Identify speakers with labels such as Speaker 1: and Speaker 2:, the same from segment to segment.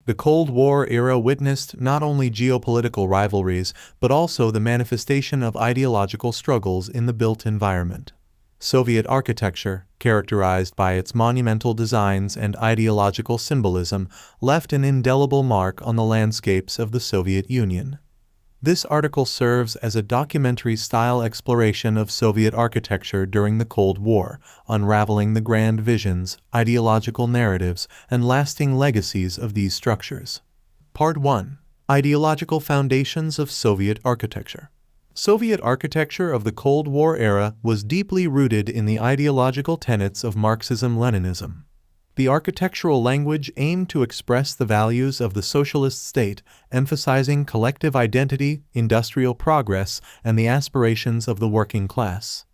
Speaker 1: The Cold War era witnessed not only geopolitical rivalries, but also the manifestation of ideological struggles in the built environment. Soviet architecture, characterized by its monumental designs and ideological symbolism, left an indelible mark on the landscapes of the Soviet Union. This article serves as a documentary-style exploration of Soviet architecture during the Cold War, unraveling the grand visions, ideological narratives, and lasting legacies of these structures. Part 1. Ideological Foundations of Soviet Architecture. Soviet architecture of the Cold War era was deeply rooted in the ideological tenets of Marxism-Leninism. The architectural language aimed to express the values of the socialist state, emphasizing collective identity, industrial progress, and the aspirations of the working class.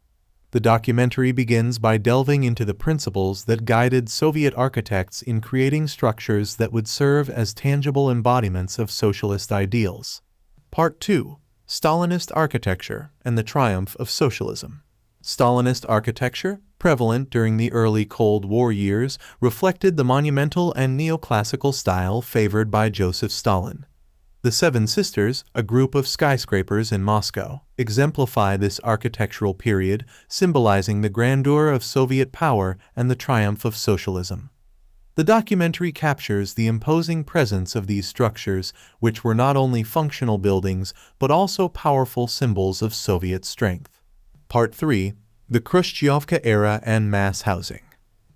Speaker 1: The documentary begins by delving into the principles that guided Soviet architects in creating structures that would serve as tangible embodiments of socialist ideals. Part 2. Stalinist Architecture and the Triumph of Socialism. Stalinist architecture, prevalent during the early Cold War years, reflected the monumental and neoclassical style favored by Joseph Stalin. The Seven Sisters, a group of skyscrapers in Moscow, exemplify this architectural period, symbolizing the grandeur of Soviet power and the triumph of socialism. The documentary captures the imposing presence of these structures, which were not only functional buildings but also powerful symbols of Soviet strength. Part 3. The Khrushchevka Era and Mass Housing.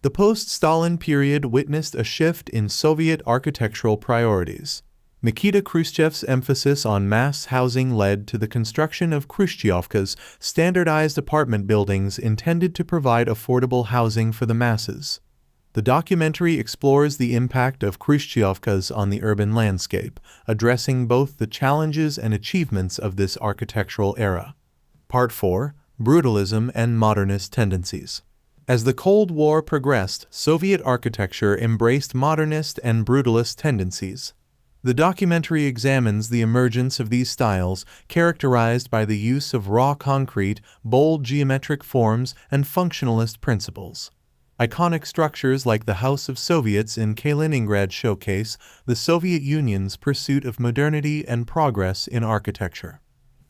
Speaker 1: The post-Stalin period witnessed a shift in Soviet architectural priorities. Nikita Khrushchev's emphasis on mass housing led to the construction of Khrushchevkas, standardized apartment buildings intended to provide affordable housing for the masses. The documentary explores the impact of Khrushchevkas on the urban landscape, addressing both the challenges and achievements of this architectural era. Part 4. Brutalism and Modernist Tendencies. As the Cold War progressed, Soviet architecture embraced modernist and brutalist tendencies. The documentary examines the emergence of these styles, characterized by the use of raw concrete, bold geometric forms, and functionalist principles. Iconic structures like the House of Soviets in Kaliningrad showcase the Soviet Union's pursuit of modernity and progress in architecture.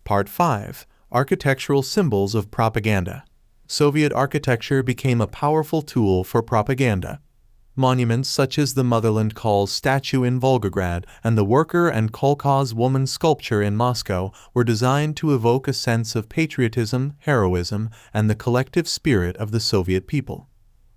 Speaker 1: Part 5. Architectural Symbols of Propaganda. Soviet architecture became a powerful tool for propaganda. Monuments such as the Motherland Calls statue in Volgograd and the Worker and Kolkhoz woman sculpture in Moscow were designed to evoke a sense of patriotism, heroism, and the collective spirit of the Soviet people.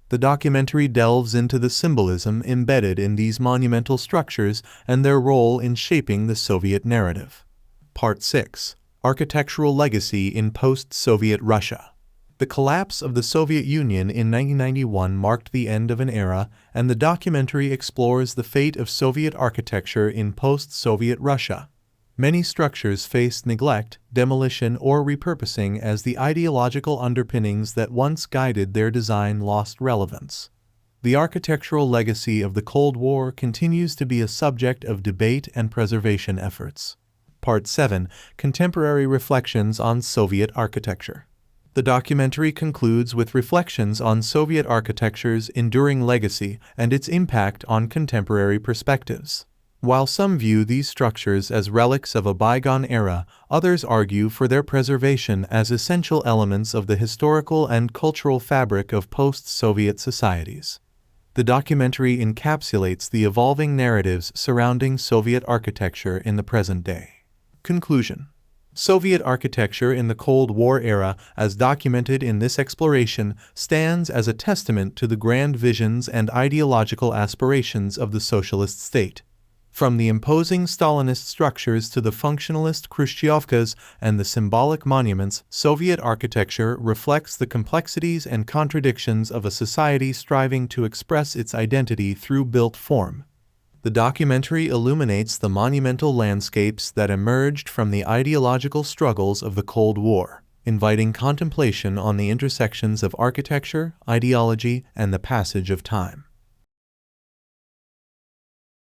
Speaker 1: The documentary delves into the symbolism embedded in these monumental structures and their role in shaping the Soviet narrative. Part 6. Architectural Legacy in Post-Soviet Russia. The collapse of the Soviet Union in 1991 marked the end of an era, and the documentary explores the fate of Soviet architecture in post-Soviet Russia. Many structures faced neglect, demolition, or repurposing as the ideological underpinnings that once guided their design lost relevance. The architectural legacy of the Cold War continues to be a subject of debate and preservation efforts. Part 7. Contemporary Reflections on Soviet Architecture. The documentary concludes with reflections on Soviet architecture's enduring legacy and its impact on contemporary perspectives. While some view these structures as relics of a bygone era, others argue for their preservation as essential elements of the historical and cultural fabric of post-Soviet societies. The documentary encapsulates the evolving narratives surrounding Soviet architecture in the present day. Conclusion. Soviet architecture in the Cold War era, as documented in this exploration, stands as a testament to the grand visions and ideological aspirations of the socialist state. From the imposing Stalinist structures to the functionalist Khrushchevkas and the symbolic monuments, Soviet architecture reflects the complexities and contradictions of a society striving to express its identity through built form. The documentary illuminates the monumental landscapes that emerged from the ideological struggles of the Cold War, inviting contemplation on the intersections of architecture, ideology, and the passage of time.